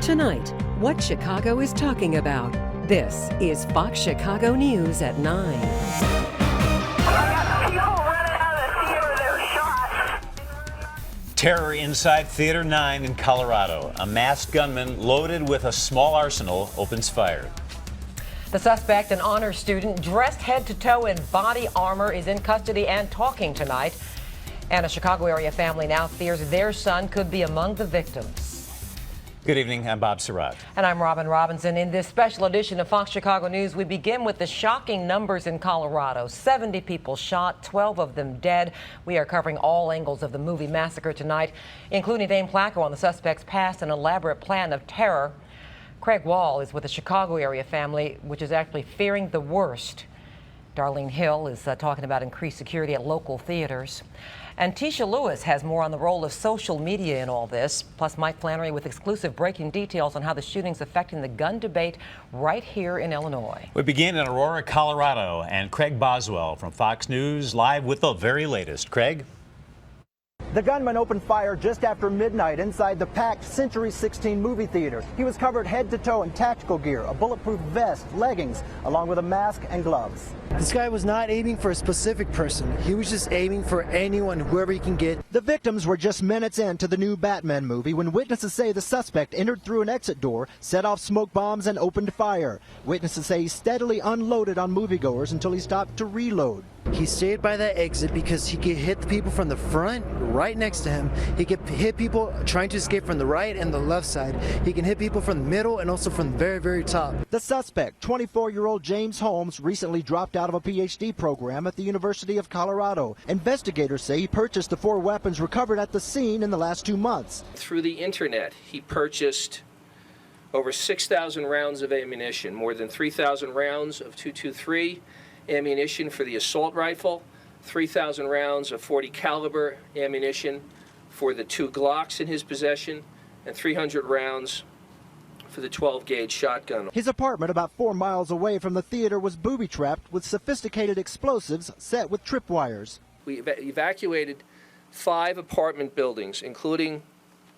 Tonight, what Chicago is talking about. This is Fox Chicago News at 9. Terror inside Theater 9 in Colorado. A masked gunman loaded with a small arsenal opens fire. The suspect, an honor student dressed head to toe in body armor, is in custody and talking tonight. And a Chicago area family now fears their son could be among the victims. Good evening, I'm Bob Surratt. And I'm Robin Robinson. In this special edition of Fox Chicago News, we begin with the shocking numbers in Colorado. 70 people shot, 12 of them dead. We are covering all angles of the movie massacre tonight, including Dane Placco on the suspect's past and elaborate plan of terror. Craig Wall is with the Chicago area family, which is actually fearing the worst. Darlene Hill is talking about increased security at local theaters. And Tisha Lewis has more on the role of social media in all this. Plus, Mike Flannery with exclusive breaking details on how the shooting's affecting the gun debate right here in Illinois. We begin in Aurora, Colorado, and Craig Boswell from Fox News live with the very latest. Craig? The gunman opened fire just after midnight inside the packed Century 16 movie theater. He was covered head to toe in tactical gear, a bulletproof vest, leggings, along with a mask and gloves. This guy was not aiming for a specific person. He was just aiming for anyone, whoever he can get. The victims were just minutes into the new Batman movie when witnesses say the suspect entered through an exit door, set off smoke bombs, and opened fire. Witnesses say he steadily unloaded on moviegoers until he stopped to reload. He stayed by that exit because he could hit the people from the front, right next to him. He could hit people trying to escape from the right and the left side. He can hit people from the middle and also from the very, very top. The suspect, 24-year-old James Holmes, recently dropped out of a PhD program at the University of Colorado. Investigators say he purchased the 4 weapons recovered at the scene in the last 2 months. Through the internet, he purchased over 6,000 rounds of ammunition, more than 3,000 rounds of .223 ammunition for the assault rifle, 3,000 rounds of .40 caliber ammunition for the 2 Glocks in his possession, and 300 rounds for the 12-gauge shotgun. His apartment about 4 miles away from the theater was booby-trapped with sophisticated explosives set with tripwires. We evacuated 5 apartment buildings, including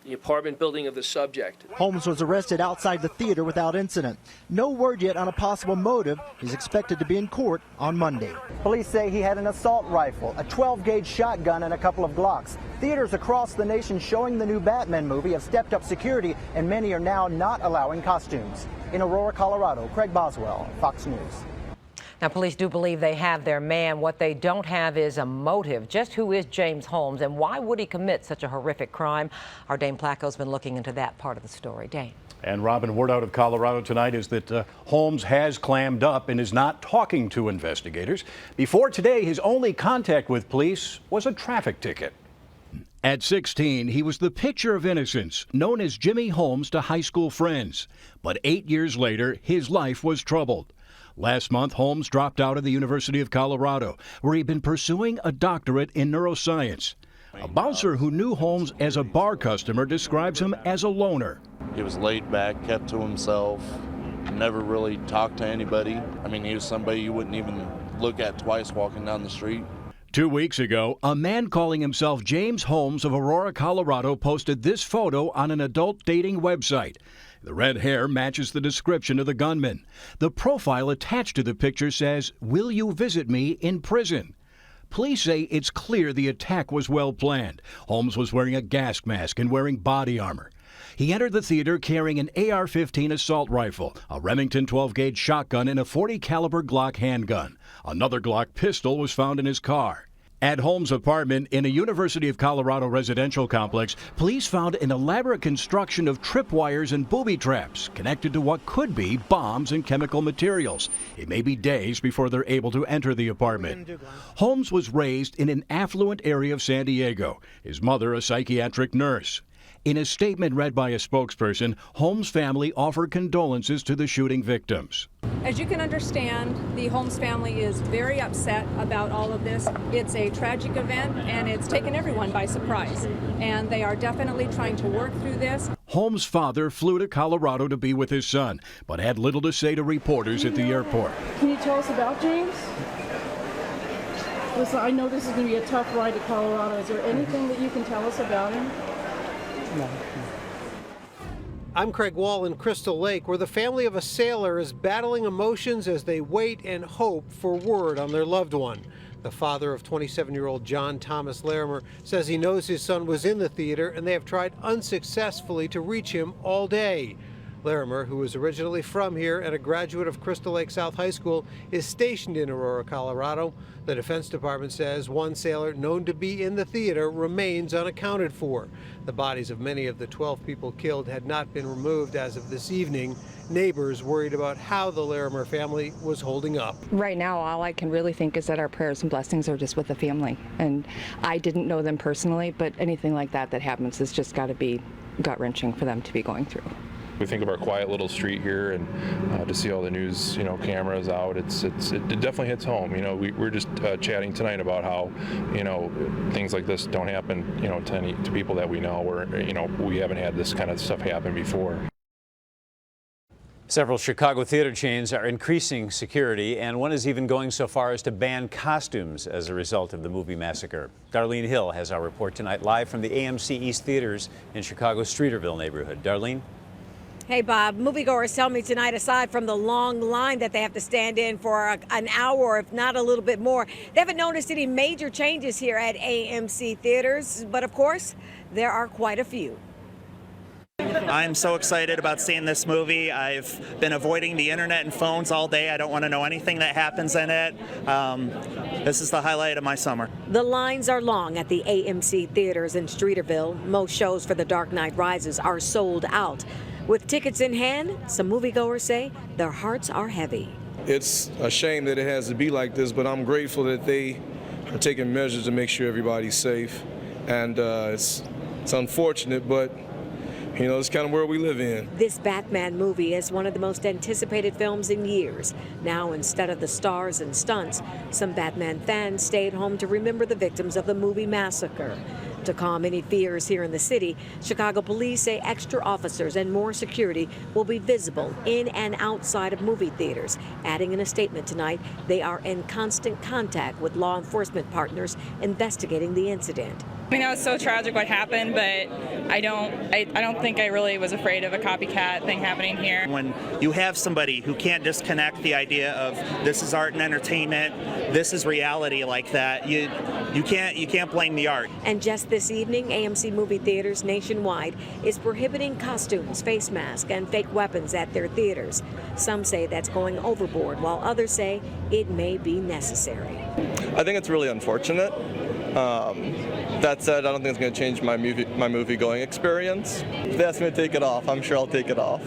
the apartment building of the subject. Holmes was arrested outside the theater without incident. No word yet on a possible motive. He's expected to be in court on Monday. Police say he had an assault rifle, a 12-gauge shotgun, and a couple of Glocks. Theaters across the nation showing the new Batman movie have stepped up security, and many are now not allowing costumes. In Aurora, Colorado, Craig Boswell, Fox News. Now, police do believe they have their man. What they don't have is a motive. Just who is James Holmes and why would he commit such a horrific crime? Our Dane Placco's been looking into that part of the story. Dane. And Robin, word out of Colorado tonight is that Holmes has clammed up and is not talking to investigators. Before today, his only contact with police was a traffic ticket. At 16, he was the picture of innocence, known as Jimmy Holmes to high school friends. But 8 years later, his life was troubled. Last month, Holmes dropped out of the University of Colorado, where he'd been pursuing a doctorate in neuroscience. A bouncer who knew Holmes as a bar customer describes him as a loner. He was laid back, kept to himself, never really talked to anybody. I mean, he was somebody you wouldn't even look at twice walking down the street. 2 weeks ago, a man calling himself James Holmes of Aurora, Colorado, posted this photo on an adult dating website. The red hair matches the description of the gunman. The profile attached to the picture says, "Will you visit me in prison?" Police say it's clear the attack was well planned. Holmes was wearing a gas mask and wearing body armor. He entered the theater carrying an AR-15 assault rifle, a Remington 12-gauge shotgun, and a .40 caliber Glock handgun. Another Glock pistol was found in his car. At Holmes' apartment in a University of Colorado residential complex, police found an elaborate construction of tripwires and booby traps connected to what could be bombs and chemical materials. It may be days before they're able to enter the apartment. Holmes was raised in an affluent area of San Diego, his mother a psychiatric nurse. In a statement read by a spokesperson, Holmes' family offered condolences to the shooting victims. As you can understand, the Holmes family is very upset about all of this. It's a tragic event, and it's taken everyone by surprise. And they are definitely trying to work through this. Holmes' father flew to Colorado to be with his son, but had little to say to reporters at the airport. Can you tell us about James? Listen, I know this is going to be a tough ride to Colorado. Is there anything that you can tell us about him? No. I'm Craig Wall in Crystal Lake, where the family of a sailor is battling emotions as they wait and hope for word on their loved one. The father of 27-year-old John Thomas Larimer says he knows his son was in the theater and they have tried unsuccessfully to reach him all day. Larimer, who was originally from here and a graduate of Crystal Lake South High School, is stationed in Aurora, Colorado. The Defense Department says one sailor known to be in the theater remains unaccounted for. The bodies of many of the 12 people killed had not been removed as of this evening. Neighbors worried about how the Larimer family was holding up. Right now, all I can really think is that our prayers and blessings are just with the family. And I didn't know them personally, but anything like that happens has just got to be gut-wrenching for them to be going through. We think of our quiet little street here, and to see all the news, cameras out, it definitely hits home. We're just chatting tonight about how, things like this don't happen, to people that we know, or we haven't had this kind of stuff happen before. Several Chicago theater chains are increasing security, and one is even going so far as to ban costumes as a result of the movie massacre. Darlene Hill has our report tonight, live from the AMC East Theaters in Chicago's Streeterville neighborhood. Darlene? Hey, Bob, moviegoers tell me tonight, aside from the long line that they have to stand in for an hour, if not a little bit more, they haven't noticed any major changes here at AMC Theaters. But of course, there are quite a few. I'm so excited about seeing this movie. I've been avoiding the internet and phones all day. I don't want to know anything that happens in it. This is the highlight of my summer. The lines are long at the AMC Theaters in Streeterville. Most shows for The Dark Knight Rises are sold out. With tickets in hand, some moviegoers say their hearts are heavy. It's a shame that it has to be like this, but I'm grateful that they are taking measures to make sure everybody's safe. And it's unfortunate, but it's kind of where we live in. This Batman movie is one of the most anticipated films in years. Now, instead of the stars and stunts, some Batman fans stayed home to remember the victims of the movie massacre. To calm any fears here in the city, Chicago police say extra officers and more security will be visible in and outside of movie theaters. Adding in a statement tonight, they are in constant contact with law enforcement partners investigating the incident. It's so tragic what happened, but I don't think I really was afraid of a copycat thing happening here. When you have somebody who can't disconnect the idea of this is art and entertainment, this is reality like that, you can't blame the art. And just this evening, AMC Movie Theaters nationwide is prohibiting costumes, face masks, and fake weapons at their theaters. Some say that's going overboard, while others say it may be necessary. I think it's really unfortunate. That said, I don't think it's going to change my movie-going experience. If they ask me to take it off, I'm sure I'll take it off.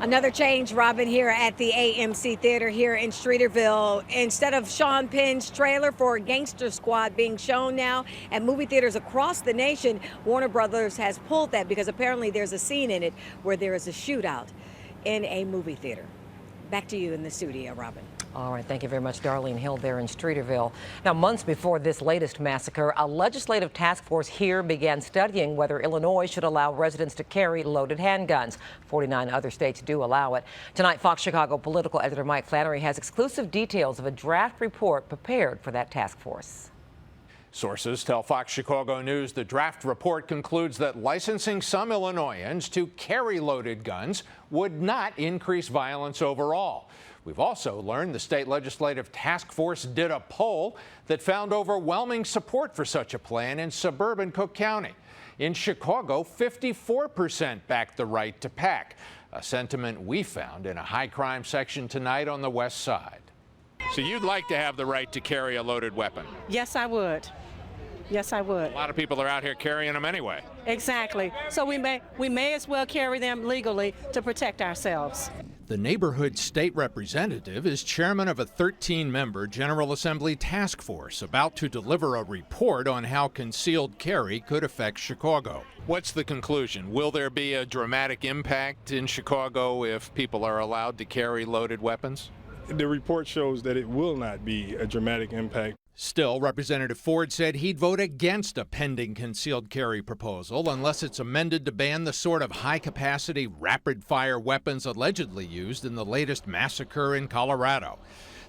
Another change, Robin, here at the AMC Theater here in Streeterville. Instead of Sean Penn's trailer for Gangster Squad being shown now at movie theaters across the nation, Warner Brothers has pulled that because apparently there's a scene in it where there is a shootout in a movie theater. Back to you in the studio, Robin. All right, thank you very much, Darlene Hill there in Streeterville. Now, months before this latest massacre, a legislative task force here began studying whether Illinois should allow residents to carry loaded handguns. 49 other states do allow it. Tonight, Fox Chicago political editor Mike Flannery has exclusive details of a draft report prepared for that task force. Sources tell Fox Chicago News the draft report concludes that licensing some Illinoisans to carry loaded guns would not increase violence overall. We've also learned the state legislative task force did a poll that found overwhelming support for such a plan in suburban Cook County. In Chicago, 54% backed the right to pack, a sentiment we found in a high crime section tonight on the west side. So you'd like to have the right to carry a loaded weapon? Yes, I would. Yes, I would. A lot of people are out here carrying them anyway. Exactly. So we may as well carry them legally to protect ourselves. The neighborhood state representative is chairman of a 13-member General Assembly task force about to deliver a report on how concealed carry could affect Chicago. What's the conclusion? Will there be a dramatic impact in Chicago if people are allowed to carry loaded weapons? The report shows that it will not be a dramatic impact. Still, Representative Ford said he'd vote against a pending concealed carry proposal unless it's amended to ban the sort of high-capacity, rapid-fire weapons allegedly used in the latest massacre in Colorado.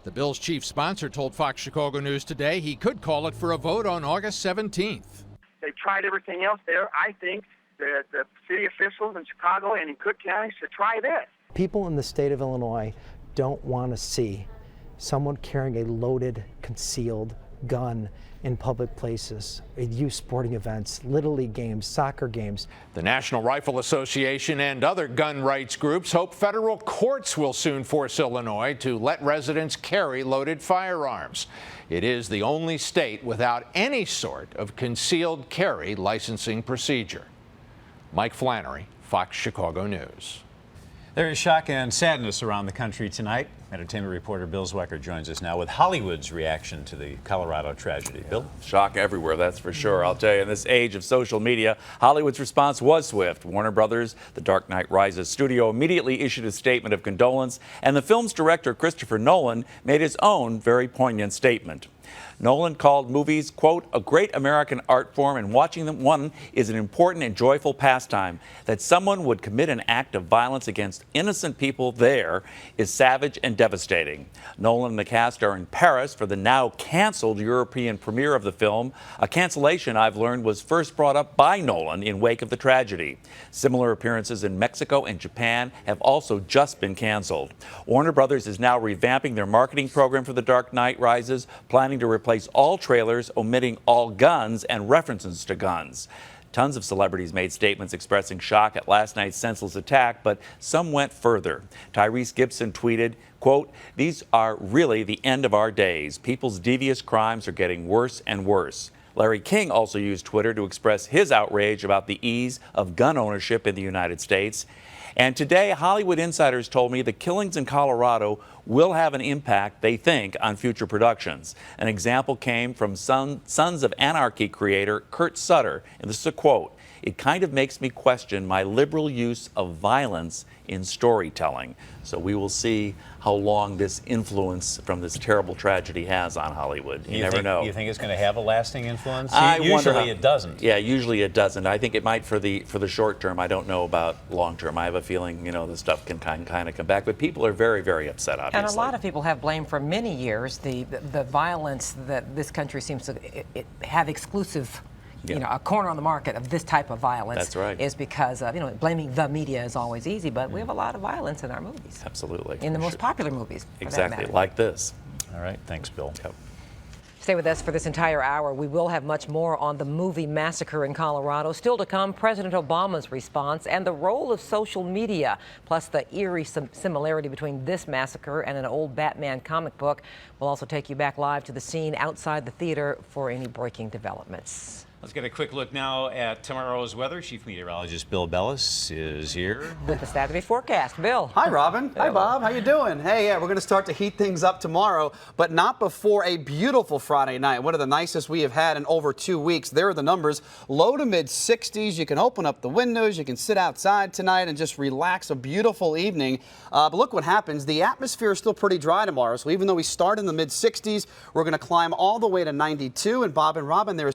The bill's chief sponsor told Fox Chicago News today he could call it for a vote on August 17th. They've tried everything else there. I think the city officials in Chicago and in Cook County should try this. People in the state of Illinois don't want to see someone carrying a loaded, concealed gun in public places, at youth sporting events, Little League games, soccer games. The National Rifle Association and other gun rights groups hope federal courts will soon force Illinois to let residents carry loaded firearms. It is the only state without any sort of concealed carry licensing procedure. Mike Flannery, Fox Chicago News. There is shock and sadness around the country tonight. Entertainment reporter Bill Zwecker joins us now with Hollywood's reaction to the Colorado tragedy. Bill? Shock everywhere, that's for sure. I'll tell you, in this age of social media, Hollywood's response was swift. Warner Brothers, The Dark Knight Rises studio immediately issued a statement of condolence, and the film's director, Christopher Nolan, made his own very poignant statement. Nolan called movies, quote, a great American art form, and watching them one is an important and joyful pastime. That someone would commit an act of violence against innocent people there is savage and devastating. Nolan and the cast are in Paris for the now canceled European premiere of the film. A cancellation, I've learned, was first brought up by Nolan in wake of the tragedy. Similar appearances in Mexico and Japan have also just been canceled. Warner Brothers is now revamping their marketing program for The Dark Knight Rises, planning to replace all trailers, omitting all guns and references to guns. Tons of celebrities made statements expressing shock at last night's senseless attack, but some went further. Tyrese Gibson tweeted, quote, these are really the end of our days. People's devious crimes are getting worse and worse. Larry King also used Twitter to express his outrage about the ease of gun ownership in the United States. And today, Hollywood insiders told me the killings in Colorado will have an impact, they think, on future productions. An example came from Sons of Anarchy creator Kurt Sutter, and this is a quote, it kind of makes me question my liberal use of violence in storytelling. So we will see how long this influence from this terrible tragedy has on Hollywood. You never know. You think it's going to have a lasting influence? Usually it doesn't. Yeah, usually it doesn't. I think it might for the short term. I don't know about long term. I have a feeling, you know, this stuff can kind of come back. But people are very, very upset, obviously. And a lot of people have blamed for many years the violence that this country seems to have exclusive. You know, a corner on the market of this type of violence. That's right. Is because of, you know, blaming the media is always easy, but we have a lot of violence in our movies. Absolutely. In the most popular movies. Exactly, like this. All right, thanks, Bill. Yep. Stay with us for this entire hour. We will have much more on the movie massacre in Colorado. Still to come, President Obama's response and the role of social media, plus the eerie similarity between this massacre and an old Batman comic book. We'll also take you back live to the scene outside the theater for any breaking developments. Let's get a quick look now at tomorrow's weather. Chief Meteorologist Bill Bellis is here with the Saturday forecast. Bill. Hi, Robin. Hi, Bob. How you doing? Hey, yeah, we're going to start to heat things up tomorrow, but not before a beautiful Friday night. One of the nicest we have had in over 2 weeks. There are the numbers. Low to mid 60s. You can open up the windows. You can sit outside tonight and just relax. A beautiful evening. But look what happens. The atmosphere is still pretty dry tomorrow. So even though we start in the mid 60s, we're going to climb all the way to 92. And Bob and Robin, there is